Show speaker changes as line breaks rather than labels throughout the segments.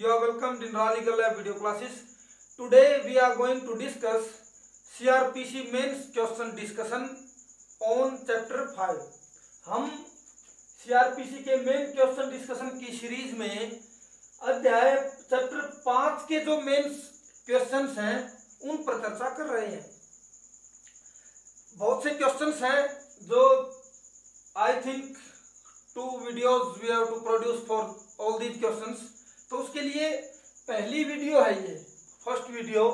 You are welcomed in Raw Legal Lab video classes. Today we are going to discuss CRPC mains question discussion on chapter 5. हम CRPC के main question discussion की series में अध्याय chapter 5 के जो main questions हैं उन पर चर्चा कर रहे हैं। बहुत से क्वेश्चंस हैं जो I think 2 videos we have to produce for all these questions. तो उसके लिए पहली वीडियो है ये फर्स्ट वीडियो।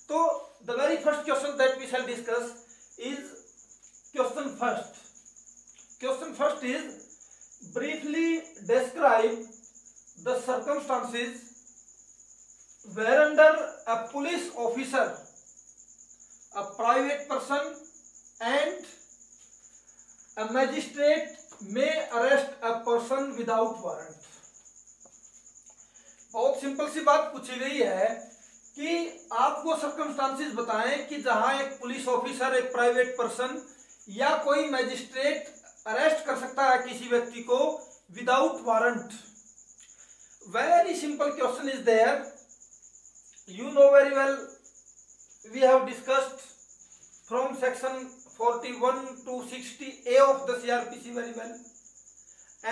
तो the very first question that we shall discuss is question first. Question first is briefly describe the circumstances where under a police officer, a private person and a magistrate may arrest a person without warrant। बहुत simple सी बात पूछी गई है कि आपको circumstances बताएं कि जहां एक पुलिस ऑफिसर, एक प्राइवेट पर्सन या कोई मैजिस्ट्रेट अरेस्ट कर सकता है किसी व्यक्ति को without warrant. Very simple question is there, you know very well, we have discussed from section 41 to 60A of the CRPC very well,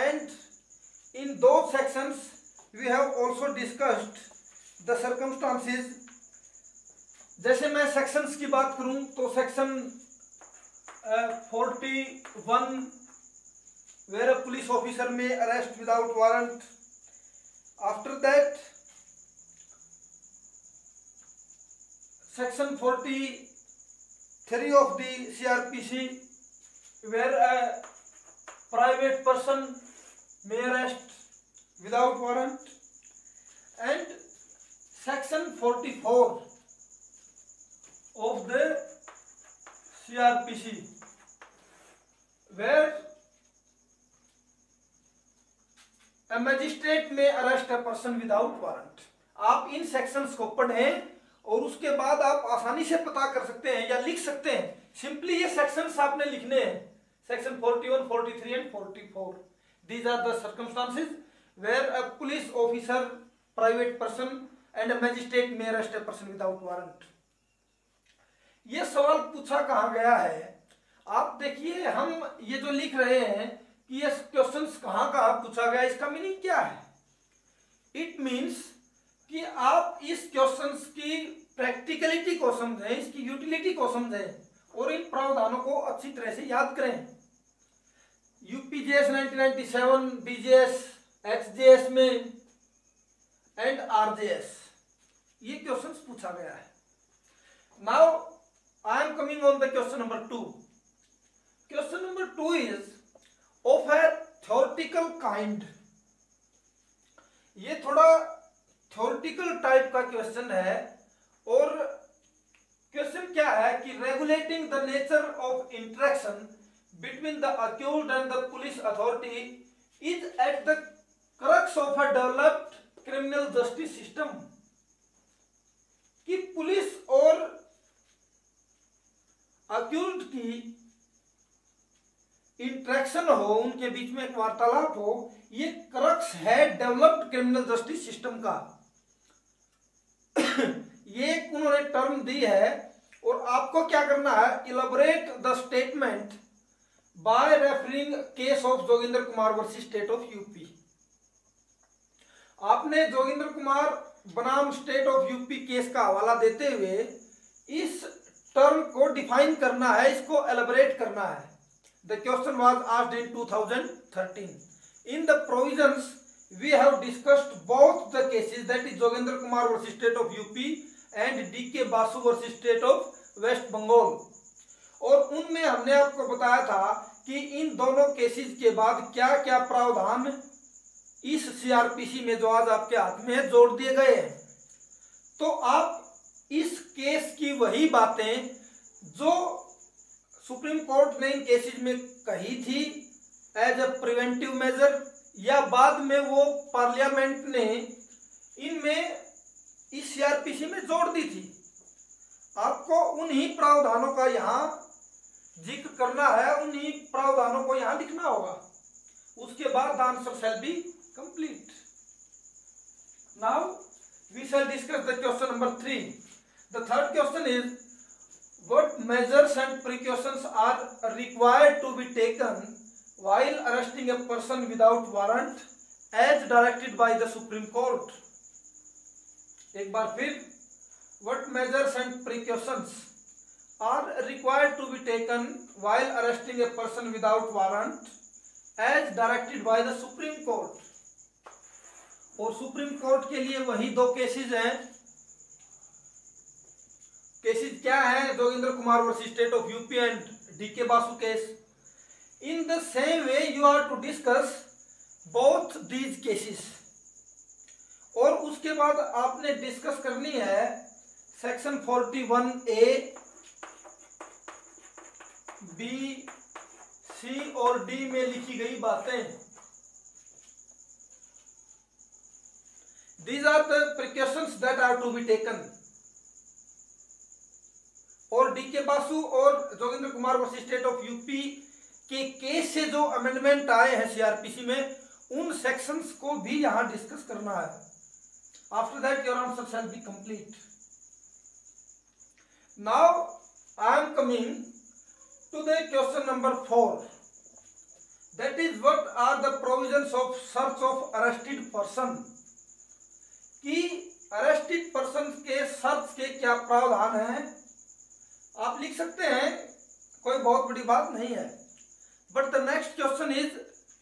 and in those sections we have also discussed the circumstances। जैसे मैं sections की बात करूं तो section 41 where a police officer may arrest without warrant, after that section 43 of the CRPC where a private person may arrest without warrant, and section 44 of the CRPC where a magistrate may arrest a person without warrant। आप इन sections को पढ़ें और उसके बाद आप आसानी से पता कर सकते हैं या लिख सकते हैं। सिंपली ये सेक्शंस आपने लिखने हैं, section 41, 43 and 44। These are the circumstances where a police officer, private person and a magistrate may arrest a person without warrant. ये सवाल पूछा कहाँ गया है, आप देखिए। हम ये जो लिख रहे हैं कि ये क्वेश्चंस कहाँ पूछा गया, इसका मीनिंग क्या है? इट मीन्स कि आप इस क्वेश्चंस की प्रैक्टिकलिटी को समझें, इसकी यूटिलिटी को समझें और इन प्रावधानों को अच्छी तरह से याद करें। यूपीजेएस 1997, बीजेएस, एचजेएस में एंड आरजेएस ये क्वेश्चंस पूछा गया है। Now I am coming on the question number 2। Question number 2 is of A theoretical kind. ये थोड़ा थ्योरेटिकल टाइप का क्वेश्चन है और क्वेश्चन क्या है कि regulating the nature of interaction between the accused and the police authority is at the crux of a developed criminal justice system. कि police और अक्यूज्ड की इंटरेक्शन हो, उनके बीच में एक वार्तालाप हो, ये क्रक्स है डेवलप्ड क्रिमिनल जस्टिस सिस्टम का। ये उन्होंने टर्म दी है और आपको क्या करना है, elaborate the statement by referring case of Joginder Kumar versus State of UP. आपने जोगिंदर कुमार बनाम स्टेट ऑफ यूपी केस का हवाला देते हुए इस टर्म को डिफाइन करना है, इसको एलैबोरेट करना है। The question was asked in 2013। In the provisions we have discussed both the cases, that is Jogendra Kumar versus state of UP and DK Basu versus state of West Bengal। और उनमें हमने आपको बताया था कि इन दोनों केसेस के बाद क्या क्या प्रावधान इस CRPC में जो आज आपके हाथ में है जोड़ दिए गए हैं। तो आप इस केस की वही बातें जो सुप्रीम कोर्ट ने इन केसेस में कही थी एज अ प्रिवेंटिव मेजर या बाद में वो पार्लियामेंट ने इनमें इस CRPC में जोड़ दी थी, आपको उन्हीं प्रावधानों का यहाँ जिक्र करना है, उन्हीं प्रावधानों को यहाँ लिखना होगा। उसके बाद the answer shall be complete. Now we shall discuss the question number 3. The third question is, what measures and precautions are required to be taken while arresting a person without warrant as directed by the Supreme Court? एक बार फिर, what measures and precautions are required to be taken while arresting a person without warrant as directed by the Supreme Court? और Supreme Court के लिए वही दो cases हैं. Cases क्या है? Joginder Kumar versus State of UP and D K Basu case. In the same way you are to discuss both these cases. और उसके बाद आपने डिस्कस करनी है सेक्शन 41A, बी, सी और डी में लिखी गई बातें. These are the precautions that are to be taken. और डीके बासु और Jogendra Kumar versus State of UP के केस से जो अमेंडमेंट आए हैं सीआरपीसी में, उन सेक्शंस को भी यहां डिस्कस करना है. After that your answer shall be complete. Now I am coming to the question number 4. That is what are the provisions of search of arrested person. कि अरेस्टेड पर्सन के search के क्या प्रावधान हैं. आप लिख सकते हैं, कोई बहुत बड़ी बात नहीं है. But the next question is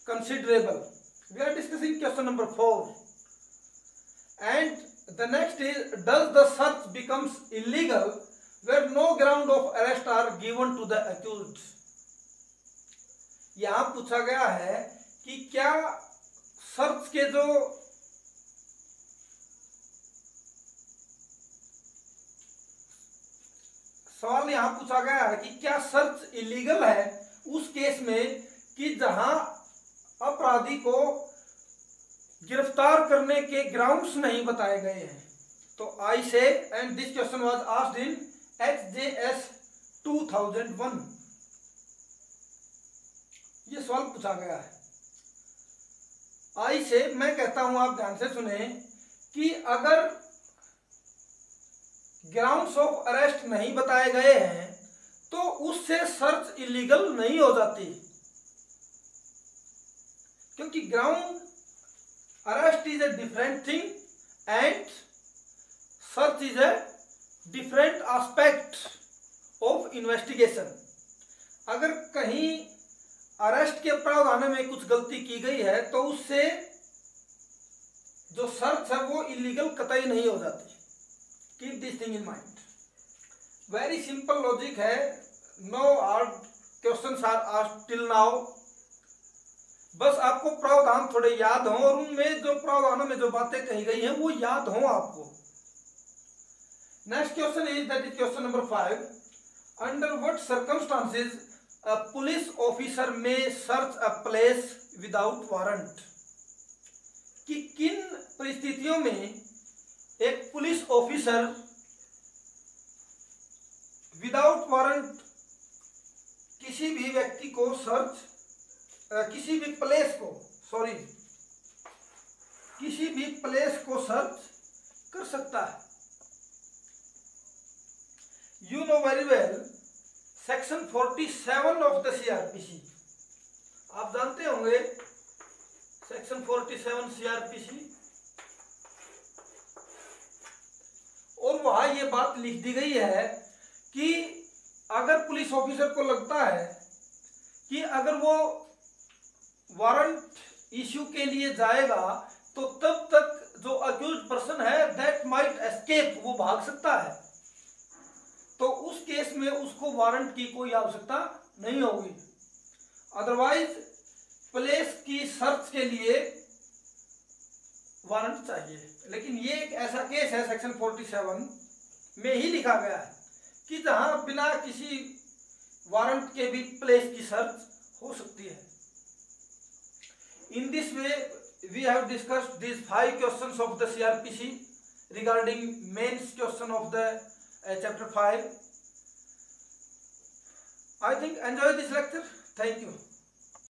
considerable. We are discussing question number 4 and the next is, does the search becomes illegal where no ground of arrest are given to the accused. यहां पूछा गया है कि क्या सर्च के जो सवाल यहां पूछा गया है कि क्या सर्च इलीगल है उस केस में कि जहां अपराधी को गिरफ्तार करने के ग्राउंड्स नहीं बताए गए हैं. तो आई से, and this question was asked in HJS 2001. ये सवाल पूछा गया है. आई से मैं कहता हूं, आप ध्यान से सुने, कि अगर ग्राउंड्स ऑफ अरेस्ट नहीं बताए गए हैं तो उससे सर्च इलीगल नहीं हो जाती. क्योंकि ground arrest is a different thing and search is a different aspect of investigation. अगर कहीं अरेस्ट के प्रावधान में कुछ गलती की गई है तो उससे जो सर्च है वो इलीगल कतई नहीं हो जाती. Keep this thing in mind. Very simple logic है. No hard questions are asked till now. बस आपको प्रावधान थोड़े याद हों और उनमें जो प्रावधानों में जो बातें कही गई हैं वो याद हों आपको. Next question is, that is question number 5. Under what circumstances a police officer may search a place without warrant. कि किन परिस्थितियों में एक पुलिस ऑफिसर विदाउट वारंट किसी भी व्यक्ति को सर्च, किसी भी प्लेस को सर्च कर सकता है. You know very well section 47 of the CrPC. आप जानते होंगे सेक्शन 47 सीआरपीसी. और वहां ये बात लिख दी गई है कि अगर पुलिस ऑफिसर को लगता है कि अगर वो वारंट इश्यू के लिए जाएगा तो तब तक जो अक्यूज पर्सन है दैट माइट एस्केप, वो भाग सकता है. तो उस केस में उसको वारंट की कोई आवश्यकता नहीं होगी. अदरवाइज प्लेस की सर्च के लिए वारंट चाहिए. लेकिन ये एक ऐसा केस है सेक्शन 47 में ही लिखा गया है कि जहां बिना किसी वारंट के भी प्लेस की सर्च हो सकती है. In this way we have discussed these 5 questions of the CRPC regarding mains question of the chapter 5. I think enjoy this lecture. Thank you.